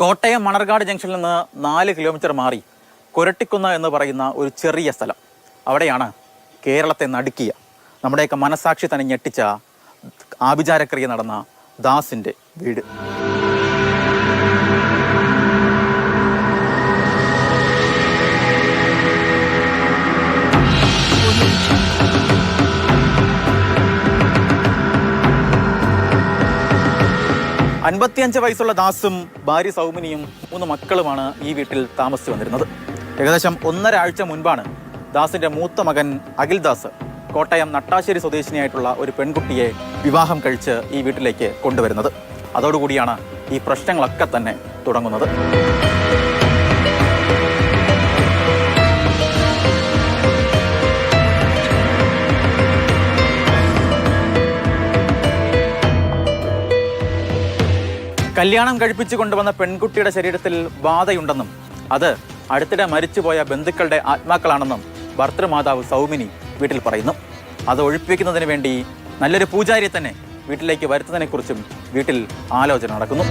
കോട്ടയം മണർകാട് ജംഗ്ഷനിൽ നിന്ന് 4 കിലോമീറ്റർ മാറി കൊരട്ടിക്കുന്ന് എന്ന് പറയുന്ന ഒരു ചെറിയ സ്ഥലം. അവിടെയാണ് കേരളത്തെ നടുക്കിയ, നമ്മുടെയൊക്കെ മനസാക്ഷി തന്നെ ഞെട്ടിച്ച ആഭിചാരക്രിയ നടന്ന ദാസിൻ്റെ വീട്. അൻപത്തിയഞ്ച് വയസ്സുള്ള ദാസും ഭാര്യ സൗമിനിയും 3 മക്കളുമാണ് ഈ വീട്ടിൽ താമസിച്ചു വന്നിരുന്നത്. ഏകദേശം 1.5 ആഴ്ച മുൻപാണ് ദാസിന്റെ മൂത്ത മകൻ അഖിൽ ദാസ് കോട്ടയം നട്ടാശ്ശേരി സ്വദേശിനിയായിട്ടുള്ള ഒരു പെൺകുട്ടിയെ വിവാഹം കഴിച്ച് ഈ വീട്ടിലേക്ക് കൊണ്ടുവരുന്നത്. അതോടുകൂടിയാണ് ഈ പ്രശ്നങ്ങളൊക്കെ തന്നെ തുടങ്ങുന്നത്. കല്യാണം കഴിപ്പിച്ചു കൊണ്ടുവന്ന പെൺകുട്ടിയുടെ ശരീരത്തിൽ ബാധയുണ്ടെന്നും അത് അടുത്തിടെ മരിച്ചുപോയ ബന്ധുക്കളുടെ ആത്മാക്കളാണെന്നും ഭർത്തൃമാതാവ് സൗമിനി വീട്ടിൽ പറയുന്നു. അത് ഒഴിപ്പിക്കുന്നതിന് വേണ്ടി നല്ലൊരു പൂജാരിയെ തന്നെ വീട്ടിലേക്ക് വരുത്തുന്നതിനെക്കുറിച്ചും വീട്ടിൽ ആലോചന നടക്കുന്നു.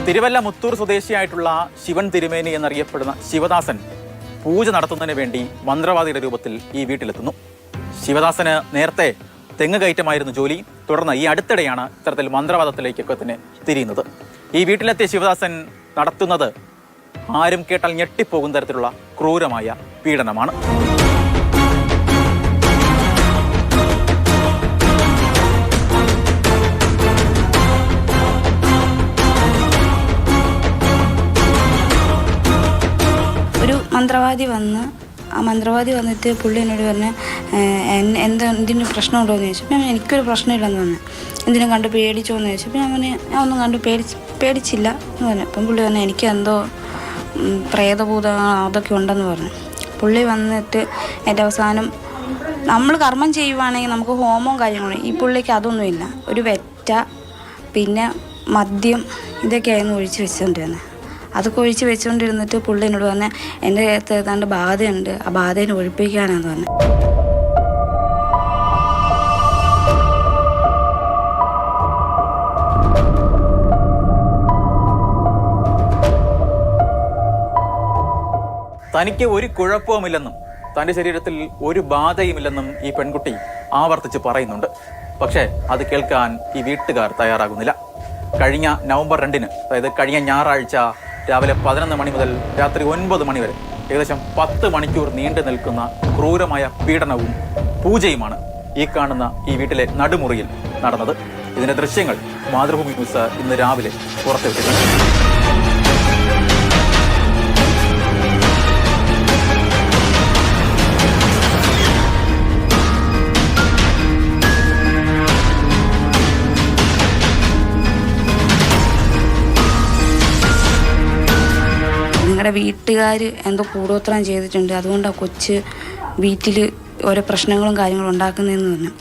തിരുവല്ല മുത്തൂർ സ്വദേശിയായിട്ടുള്ള ശിവൻ തിരുമേനി എന്നറിയപ്പെടുന്ന ശിവദാസൻ പൂജ നടത്തുന്നതിന് വേണ്ടി മന്ത്രവാദിയുടെ രൂപത്തിൽ ഈ വീട്ടിലെത്തുന്നു. ശിവദാസന് നേരത്തെ തെങ്ങ് കയറ്റമായിരുന്നു ജോലി. തുടർന്ന് ഈ അടുത്തിടെയാണ് ഇത്തരത്തിൽ മന്ത്രവാദത്തിലേക്കൊക്കെ തന്നെ തിരിയുന്നത്. ഈ വീട്ടിലെത്തിയ ശിവദാസൻ നടത്തുന്നത് ആരും കേട്ടാൽ ഞെട്ടിപ്പോകുന്ന തരത്തിലുള്ള ക്രൂരമായ പീഡനമാണ്. മന്ത്രവാദി വന്നിട്ട് പുള്ളി എന്നോട് പറഞ്ഞ് എന്തിനു പ്രശ്നമുണ്ടോ എന്ന് ചോദിച്ചപ്പോൾ ഞാൻ എനിക്കൊരു പ്രശ്നമില്ലെന്ന് പറഞ്ഞു. എന്തിനും കണ്ട് പേടിച്ചോ എന്ന് ചോദിച്ചപ്പോൾ ഞാൻ പറഞ്ഞു ഞാൻ ഒന്നും കണ്ട് പേടിച്ചില്ല എന്ന് പറഞ്ഞു. അപ്പം പുള്ളി പറഞ്ഞു എനിക്ക് എന്തോ പ്രേതഭൂത അതൊക്കെ ഉണ്ടെന്ന് പറഞ്ഞു. പുള്ളി വന്നിട്ട് എൻ്റെ അവസാനം നമ്മൾ കർമ്മം ചെയ്യുവാണെങ്കിൽ നമുക്ക് ഹോമവും കാര്യങ്ങളും, ഈ പുള്ളിക്ക് അതൊന്നുമില്ല. ഒരു വെറ്റ പിന്നെ മദ്യം ഇതൊക്കെയായിരുന്നു ഒഴിച്ച് വെച്ചുകൊണ്ടിരുന്നത്. അതൊക്കെ ഒഴിച്ച് വെച്ചുകൊണ്ടിരുന്നിട്ട് പുള്ളി എന്നോട് പറഞ്ഞ എൻ്റെ ദേഹത്ത് ഏതാണ്ട് ബാധയുണ്ട്, ആ ബാധേനെ ഒഴിപ്പിക്കാനാന്ന് പറഞ്ഞു. തനിക്ക് ഒരു കുഴപ്പവുമില്ലെന്നും തൻ്റെ ശരീരത്തിൽ ഒരു ബാധയുമില്ലെന്നും ഈ പെൺകുട്ടി ആവർത്തിച്ച് പറയുന്നുണ്ട്. പക്ഷേ അത് കേൾക്കാൻ ഈ വീട്ടുകാർ തയ്യാറാകുന്നില്ല. കഴിഞ്ഞ നവംബർ 2-ന്, അതായത് കഴിഞ്ഞ ഞായറാഴ്ച രാവിലെ 11 മണി മുതൽ രാത്രി 9 മണി വരെ ഏകദേശം 10 മണിക്കൂർ നീണ്ടു നിൽക്കുന്ന ക്രൂരമായ പീഡനവും പൂജയുമാണ് ഈ കാണുന്ന ഈ വീട്ടിലെ നടുമുറിയിൽ നടന്നത്. ഇതിന്റെ ദൃശ്യങ്ങൾ മാതൃഭൂമി ന്യൂസ് ഇന്ന് രാവിലെ പുറത്തുവിട്ടിട്ടുണ്ട്. ഞങ്ങളുടെ വീട്ടുകാർ എന്തോ കൂടോത്രം ചെയ്തിട്ടുണ്ട്, അതുകൊണ്ടാണ് കൊച്ച് വീട്ടിൽ ഓരോ പ്രശ്നങ്ങളും കാര്യങ്ങളും ഉണ്ടാക്കുന്നതെന്ന് പറഞ്ഞു.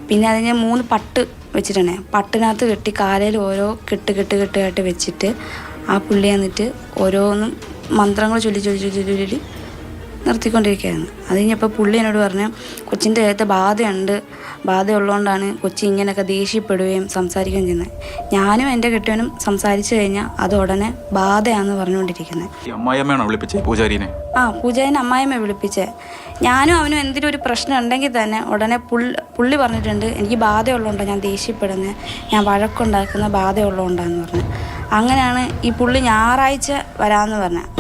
പിന്നെ അതിന് 3 പട്ട് വെച്ചിട്ടുണ്ടേ, പട്ടിനകത്ത് കെട്ടി കാലയിൽ ഓരോ കെട്ടായിട്ട് വെച്ചിട്ട് ആ പുള്ളി വന്നിട്ട് ഓരോന്നും മന്ത്രങ്ങൾ ചൊല്ലി നിർത്തിക്കൊണ്ടിരിക്കുകയായിരുന്നു. അത് കഴിഞ്ഞപ്പോൾ പുള്ളി എന്നോട് പറഞ്ഞു കൊച്ചിൻ്റെ ദേഹത്ത് ബാധയുള്ളതുകൊണ്ടാണ് കൊച്ചി ഇങ്ങനെയൊക്കെ ദേഷ്യപ്പെടുകയും സംസാരിക്കുകയും ചെയ്യുന്നത്. ഞാനും എൻ്റെ കെട്ടിയവനും സംസാരിച്ചു കഴിഞ്ഞാൽ അത് ഉടനെ ബാധയാണെന്ന് പറഞ്ഞുകൊണ്ടിരിക്കുന്നത്. പൂജാരിനെ അമ്മായിമ്മ വിളിപ്പിച്ചേ. ഞാനും അവനും എന്തെങ്കിലും ഒരു പ്രശ്നം ഉണ്ടെങ്കിൽ തന്നെ ഉടനെ പുള്ളി പറഞ്ഞിട്ടുണ്ട് എനിക്ക് ബാധയുള്ളതുകൊണ്ടാണ് ഞാൻ ദേഷ്യപ്പെടുന്നത്, ഞാൻ വഴക്കുണ്ടാക്കുന്ന ബാധയുള്ളതുകൊണ്ടാന്ന് പറഞ്ഞു. അങ്ങനെയാണ് ഈ പുള്ളി ഞായറാഴ്ച വരാമെന്ന് പറഞ്ഞത്.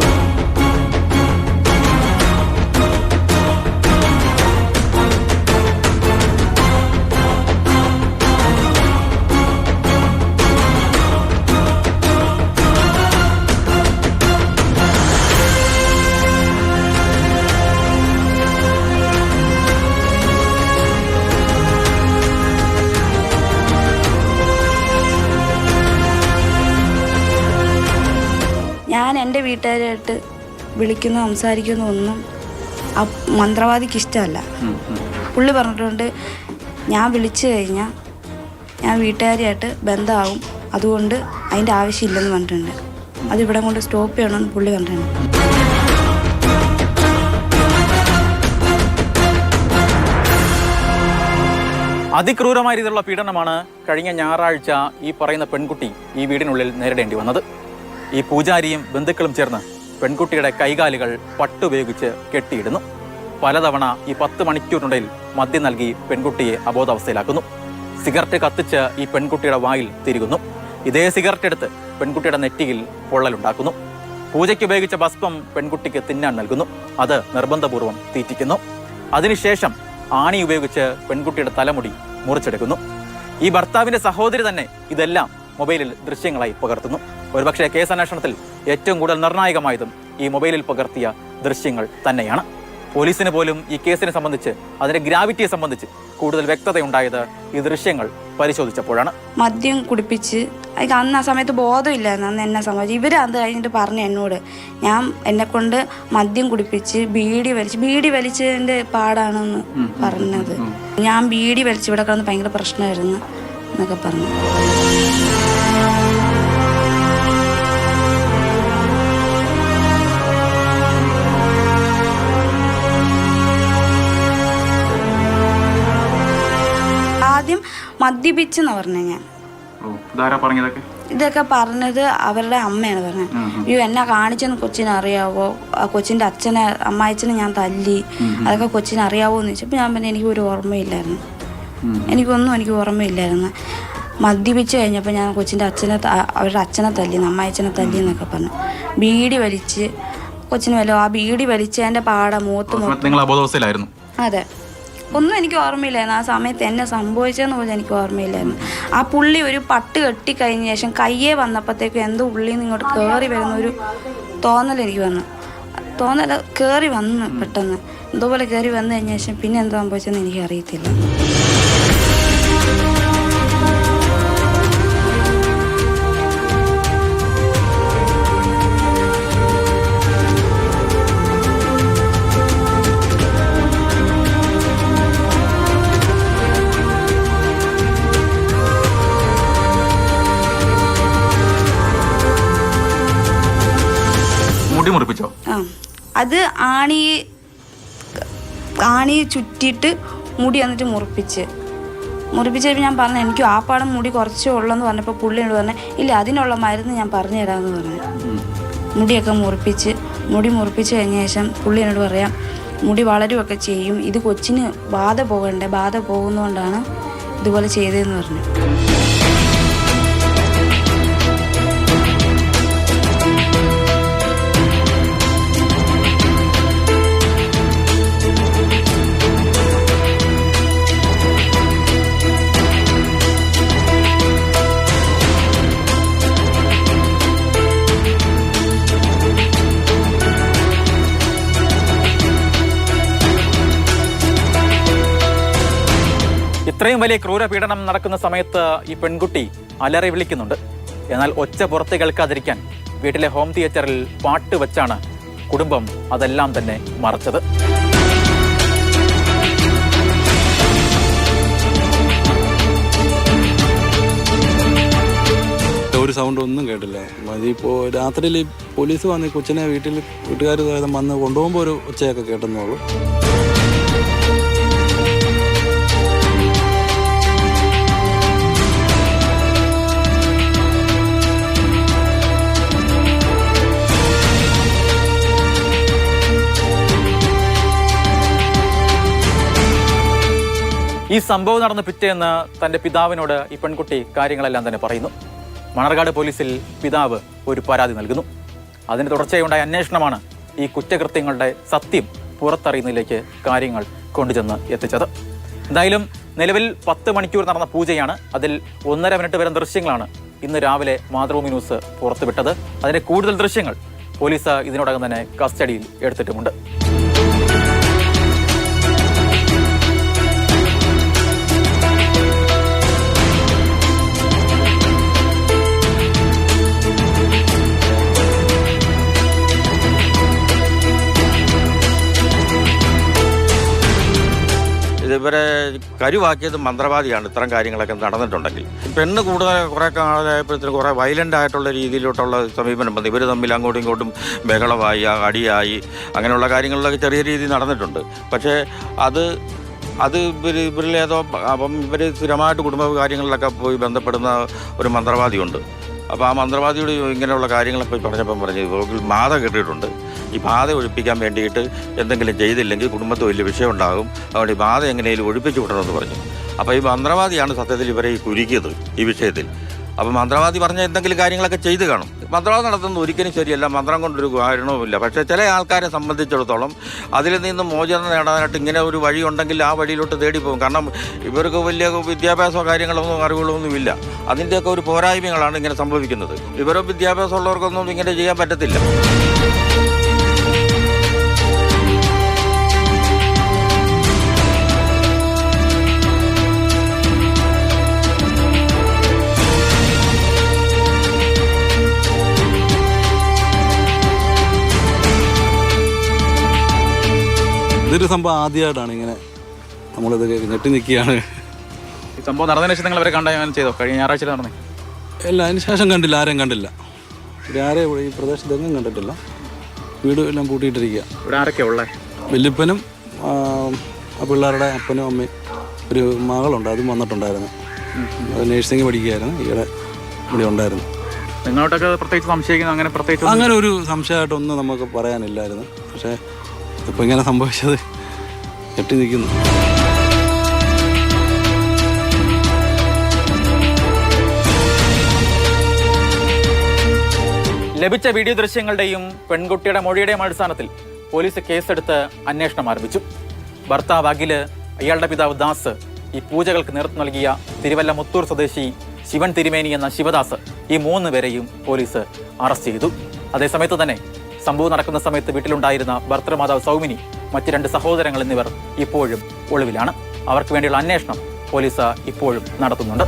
ഞാൻ എൻ്റെ വീട്ടുകാരായിട്ട് വിളിക്കുന്ന സംസാരിക്കുന്ന ഒന്നും ആ മന്ത്രവാദിക്ക് ഇഷ്ടമല്ല. പുള്ളി പറഞ്ഞിട്ടുണ്ട് ഞാൻ വിളിച്ചു കഴിഞ്ഞാൽ ഞാൻ വീട്ടുകാരിയായിട്ട് ബന്ധമാവും, അതുകൊണ്ട് അതിൻ്റെ ആവശ്യമില്ലെന്ന് പറഞ്ഞിട്ടുണ്ട്. അത് ഇവിടെ കൊണ്ട് സ്റ്റോപ്പ് ചെയ്യണമെന്ന് പുള്ളി പറഞ്ഞിരുന്നു. അതിക്രൂരമായ രീതിയിലുള്ള പീഡനമാണ് കഴിഞ്ഞ ഞായറാഴ്ച ഈ പറയുന്ന പെൺകുട്ടി ഈ വീടിനുള്ളിൽ നേരിടേണ്ടി വന്നത്. ഈ പൂജാരിയും ബന്ധുക്കളും ചേർന്ന് പെൺകുട്ടിയുടെ കൈകാലുകൾ പട്ടുപയോഗിച്ച് കെട്ടിയിടുന്നു. പലതവണ ഈ 10 മണിക്കൂറിനിടയിൽ മദ്യം നൽകി പെൺകുട്ടിയെ അബോധാവസ്ഥയിലാക്കുന്നു. സിഗരറ്റ് കത്തിച്ച് ഈ പെൺകുട്ടിയുടെ വായിൽ തിരുകുന്നു. ഇതേ സിഗരറ്റ് എടുത്ത് പെൺകുട്ടിയുടെ നെറ്റിയിൽ പൊള്ളലുണ്ടാക്കുന്നു. പൂജയ്ക്ക് ഉപയോഗിച്ച ഭസ്മം പെൺകുട്ടിക്ക് തിന്നാൻ നൽകുന്നു. അത് നിർബന്ധപൂർവ്വം തീറ്റിക്കുന്നു. അതിനുശേഷം ആണി ഉപയോഗിച്ച് പെൺകുട്ടിയുടെ തലമുടി മുറിച്ചെടുക്കുന്നു. ഈ ഭർത്താവിന്റെ സഹോദരി തന്നെ ഇതെല്ലാം മൊബൈലിൽ ദൃശ്യങ്ങളായി പകർത്തുന്നു. ഒരുപക്ഷെ കേസന്വേഷണത്തിൽ ഏറ്റവും കൂടുതൽ നിർണായകമായതും ഈ മൊബൈലിൽ പകർത്തിയ ദൃശ്യങ്ങൾ തന്നെയാണ്. പോലീസിന് പോലും ഈ കേസിനെ സംബന്ധിച്ച്, അതിന്റെ ഗ്രാവിറ്റിയെ സംബന്ധിച്ച് കൂടുതൽ വ്യക്തതയുണ്ടായത് ഈ ദൃശ്യങ്ങൾ പരിശോധിച്ചപ്പോഴാണ്. മദ്യം കുടിപ്പിച്ച് അന്ന് ആ സമയത്ത് ബോധമില്ലായിരുന്നു. അന്ന് എന്നെ സംബന്ധിച്ച് ഇവർ അത് കഴിഞ്ഞിട്ട് പറഞ്ഞു എന്നോട്, എന്നെ കൊണ്ട് മദ്യം കുടിപ്പിച്ച് ബീഡി വലിച്ചതിൻ്റെ പാടാണെന്ന് പറഞ്ഞത്. ഞാൻ ബീഡി വലിച്ച് ഇവിടെ കിടന്ന് ഭയങ്കര പ്രശ്നമായിരുന്നു എന്നൊക്കെ പറഞ്ഞു. ആദ്യം മദ്യപിച്ചെന്ന് പറഞ്ഞു. ഞാൻ ഇതൊക്കെ പറഞ്ഞത് അവരുടെ അമ്മയാണ് പറഞ്ഞത്. അയ്യോ എന്നെ കാണിച്ചെന്ന് കൊച്ചിനെ അറിയാവോ, കൊച്ചിൻ്റെ അമ്മായിച്ചനെ ഞാൻ തല്ലി, അതൊക്കെ കൊച്ചിനെ അറിയാവോ എന്ന് ചോദിച്ചപ്പോൾ ഞാൻ പറഞ്ഞു എനിക്ക് ഓർമ്മയില്ലായിരുന്നു, എനിക്ക് ഓർമ്മയില്ലായിരുന്നു. മദ്യപിച്ച് കഴിഞ്ഞപ്പോൾ ഞാൻ കൊച്ചിൻ്റെ അവരുടെ അച്ഛനെ തല്ലി, അമ്മായിച്ചനെ തല്ലി എന്നൊക്കെ പറഞ്ഞു. ബീഡി വലിച്ച് കൊച്ചിന് വല്ലോ ആ ബീഡി വലിച്ച് എൻ്റെ അബോധാവസ്ഥയിലായിരുന്നു. അതെ, ഒന്നും എനിക്ക് ഓർമ്മയില്ലായിരുന്നു. ആ സമയത്ത് എന്നെ സംഭവിച്ചതെന്ന് പോലും എനിക്ക് ഓർമ്മയില്ലായിരുന്നു. ആ പുള്ളി ഒരു പട്ട് കെട്ടിക്കഴിഞ്ഞ ശേഷം കയ്യെ വന്നപ്പോഴത്തേക്കും എന്തോ ഉള്ളിൽ നിന്ന് ഇങ്ങോട്ട് കയറി വരുന്ന ഒരു തോന്നൽ എനിക്ക് വന്നു. കയറി വന്ന് പെട്ടെന്ന് എന്തോപോലെ കയറി വന്നു കഴിഞ്ഞ ശേഷം പിന്നെ എന്താ സംഭവിച്ചതെന്ന് എനിക്ക് അറിയത്തില്ല. അത് ആണി ചുറ്റിയിട്ട് മുടി വന്നിട്ട് മുറിപ്പിച്ച് ഞാൻ പറഞ്ഞു എനിക്ക് ആ പാടം മുടി കുറച്ചേ ഉള്ളെന്ന് പറഞ്ഞപ്പോൾ പുള്ളിയോട് പറഞ്ഞു ഇല്ല അതിനുള്ള മരുന്ന് ഞാൻ പറഞ്ഞു തരാമെന്ന് പറഞ്ഞു. മുടിയൊക്കെ മുറിപ്പിച്ച് കഴിഞ്ഞ ശേഷം പുള്ളിയോട് പറയാം മുടി വളരുകയൊക്കെ ചെയ്യും, ഇത് കൊച്ചിന് ബാധ പോകുന്നതുകൊണ്ടാണ് ഇതുപോലെ ചെയ്തതെന്ന് പറഞ്ഞു. ഇത്രയും വലിയ ക്രൂരപീഡനം നടക്കുന്ന സമയത്ത് ഈ പെൺകുട്ടി അലറി വിളിക്കുന്നുണ്ട്. എന്നാൽ ഒച്ച പുറത്ത് കേൾക്കാതിരിക്കാൻ വീട്ടിലെ ഹോം തിയേറ്ററിൽ പാട്ട് വെച്ചാണ് കുടുംബം അതെല്ലാം തന്നെ മറച്ചത്. ഒരു സൗണ്ട് ഒന്നും കേട്ടില്ല. ഇപ്പോൾ രാത്രിയിൽ പോലീസ് വന്ന് കൊച്ചിനെ വീട്ടുകാർ വന്ന് കൊണ്ടുപോകുമ്പോൾ ഒരു ഒച്ചയൊക്കെ കേട്ടെന്നുള്ളൂ. ഈ സംഭവം നടന്ന പിറ്റേന്ന് തന്റെ പിതാവിനോട് ഈ പെൺകുട്ടി കാര്യങ്ങളെല്ലാം തന്നെ പറയുന്നു. മണർകാട് പോലീസിൽ പിതാവ് ഒരു പരാതി നൽകുന്നു. അതിന് തുടർച്ചയായുണ്ടായ അന്വേഷണമാണ് ഈ കുറ്റകൃത്യങ്ങളുടെ സത്യം പുറത്തറിയുന്നതിലേക്ക് കാര്യങ്ങൾ കൊണ്ടുചെന്ന് എത്തിച്ചത്. എന്തായാലും നിലവിൽ 10 മണിക്കൂർ നടന്ന പൂജയാണ്. അതിൽ 1.5 മിനിറ്റ് വരെ ദൃശ്യങ്ങളാണ് ഇന്ന് രാവിലെ മാതൃഭൂമി ന്യൂസ് പുറത്തുവിട്ടത്. അതിന്റെ കൂടുതൽ ദൃശ്യങ്ങൾ പോലീസ് ഇതിനോടകം തന്നെ കസ്റ്റഡിയിൽ എടുത്തിട്ടുമുണ്ട്. ഇതുവരെ കരുവാക്കിയത് മന്ത്രവാദിയാണ് ഇത്തരം കാര്യങ്ങളൊക്കെ നടന്നിട്ടുണ്ടെങ്കിൽ. പെണ്ണ് കൂടുതൽ കുറേ കാലമായപ്പോഴത്തേക്ക് കുറേ വയലൻ്റ് ആയിട്ടുള്ള രീതിയിലോട്ടുള്ള സമീപനം വന്നു. ഇവർ തമ്മിൽ അങ്ങോട്ടും ഇങ്ങോട്ടും ബഹളമായി, അടിയായി, അങ്ങനെയുള്ള കാര്യങ്ങളിലൊക്കെ ചെറിയ രീതിയിൽ നടന്നിട്ടുണ്ട്. പക്ഷേ അത് ഇവരിലേതോ അപ്പം ഇവർ സ്ഥിരമായിട്ട് കുടുംബ കാര്യങ്ങളിലൊക്കെ പോയി ബന്ധപ്പെടുന്ന ഒരു മന്ത്രവാദിയുണ്ട്. അപ്പോൾ ആ മന്ത്രവാദിയോട് ഇങ്ങനെയുള്ള കാര്യങ്ങളൊക്കെ പറഞ്ഞപ്പം പറഞ്ഞു ബാധ കെട്ടിയിട്ടുണ്ട്, ഈ ബാധ ഒഴിപ്പിക്കാൻ വേണ്ടിയിട്ട് എന്തെങ്കിലും ചെയ്തില്ലെങ്കിൽ കുടുംബത്തിൽ വലിയ വിഷയം ഉണ്ടാകും, അതുകൊണ്ട് ഈ ബാധ എങ്ങനെയും ഒഴിപ്പിച്ചു വിടണമെന്ന് പറഞ്ഞു. അപ്പോൾ ഈ മന്ത്രവാദിയാണ് സത്യത്തിൽ ഇവരെ ഈ കുരുക്കിയത് ഈ വിഷയത്തിൽ. അപ്പം മന്ത്രവാദി പറഞ്ഞ എന്തെങ്കിലും കാര്യങ്ങളൊക്കെ ചെയ്ത് കാണും. മന്ത്രവാദം നടത്തുന്നത് ഒരിക്കലും ശരിയല്ല, മന്ത്രം കൊണ്ടൊരു കാരണവുമില്ല. പക്ഷേ ചില ആൾക്കാരെ സംബന്ധിച്ചിടത്തോളം അതിൽ നിന്ന് മോചനം നേടാനായിട്ട് ഇങ്ങനെ ഒരു വഴി ഉണ്ടെങ്കിൽ ആ വഴിയിലോട്ട് തേടി പോകും. കാരണം ഇവർക്ക് വലിയ വിദ്യാഭ്യാസമോ കാര്യങ്ങളൊന്നും അറിവുകളൊന്നും ഇല്ല. അതിൻ്റെയൊക്കെ ഒരു പോരായ്മകളാണ് ഇങ്ങനെ സംഭവിക്കുന്നത്. ഇവരോ വിദ്യാഭ്യാസം ഉള്ളവർക്കൊന്നും ഇങ്ങനെ ചെയ്യാൻ പറ്റത്തില്ല. ഇതൊരു സംഭവം ആദ്യമായിട്ടാണ് ഇങ്ങനെ നമ്മളിത് ഞെട്ടി നിൽക്കുകയാണ്. ഈ സംഭവം നടന്നതിന് ശേഷം നിങ്ങൾ അവരെ കണ്ടാൽ ചെയ്തോ? കഴിഞ്ഞ ഞായറാഴ്ച നടന്നേ? ഇല്ല, അതിന് ശേഷം കണ്ടില്ല, ആരെയും കണ്ടില്ല. ഇവിടെ ആരെയും ഈ പ്രദേശത്തെങ്ങും കണ്ടിട്ടില്ല. വീട് എല്ലാം പൂട്ടിയിട്ടിരിക്കുക. ഇവിടെ ആരൊക്കെയാണ് ഉള്ളത്? വല്യപ്പനും ആ പിള്ളേരുടെ അപ്പനും അമ്മയും ഒരു മകളുണ്ട്, അതും വന്നിട്ടുണ്ടായിരുന്നു. അത് നേഴ്സിംഗ് പഠിക്കുകയായിരുന്നു, ഈയിടെ ഇവിടെ ഉണ്ടായിരുന്നു. നിങ്ങളോട്ടൊക്കെ പ്രത്യേകിച്ച് സംശയിക്കുന്നു? അങ്ങനെ ഒരു സംശയമായിട്ടൊന്നും നമുക്ക് പറയാനില്ലായിരുന്നു. പക്ഷേ ഇപ്പം ഇങ്ങനെ സംഭവിച്ചത് ഞെട്ടി നിൽക്കുന്നു. ലഭിച്ച വീഡിയോ ദൃശ്യങ്ങളുടെയും പെൺകുട്ടിയുടെ മൊഴിയുടെയും അടിസ്ഥാനത്തിൽ പോലീസ് കേസെടുത്ത് അന്വേഷണം ആരംഭിച്ചു. ഭർത്താവ് അഖില്, അയാളുടെ പിതാവ് ദാസ്, ഈ പൂജകൾക്ക് നേതൃത്വം നൽകിയ തിരുവല്ല മുത്തൂർ സ്വദേശി ശിവൻ തിരുമേനി എന്ന ശിവദാസ്, ഈ 3 പേരെയും പോലീസ് അറസ്റ്റ് ചെയ്തു. അതേസമയത്ത് തന്നെ സംഭവം നടക്കുന്ന സമയത്ത് വീട്ടിലുണ്ടായിരുന്ന ഭർത്തൃമാതാവ് സൗമിനി, മറ്റ് 2 സഹോദരങ്ങൾ എന്നിവർ ഇപ്പോഴും ഒളിവിലാണ്. അവർക്ക് വേണ്ടിയുള്ള അന്വേഷണം പോലീസ് ഇപ്പോഴും നടത്തുന്നുണ്ട്.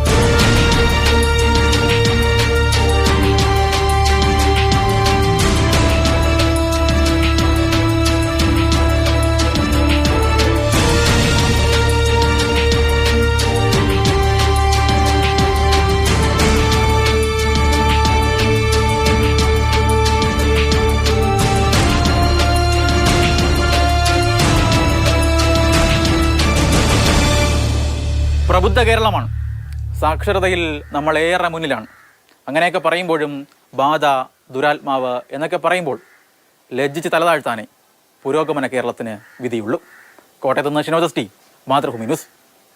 പ്രബുദ്ധ കേരളമാണ്. സാക്ഷരതയിൽ നമ്മളേറെ മുന്നിലാണ്. അങ്ങനെയൊക്കെ പറയുമ്പോഴും ബാധ, ദുരാത്മാവ് എന്നൊക്കെ പറയുമ്പോൾ ലജ്ജിച്ച് തലതാഴ്ത്താനേ പുരോഗമന കേരളത്തിന് വിധിയുള്ളൂ. കോട്ടയത്ത് നിന്ന് ഷിനോദസ്റ്റി, മാതൃഭൂമി ന്യൂസ്.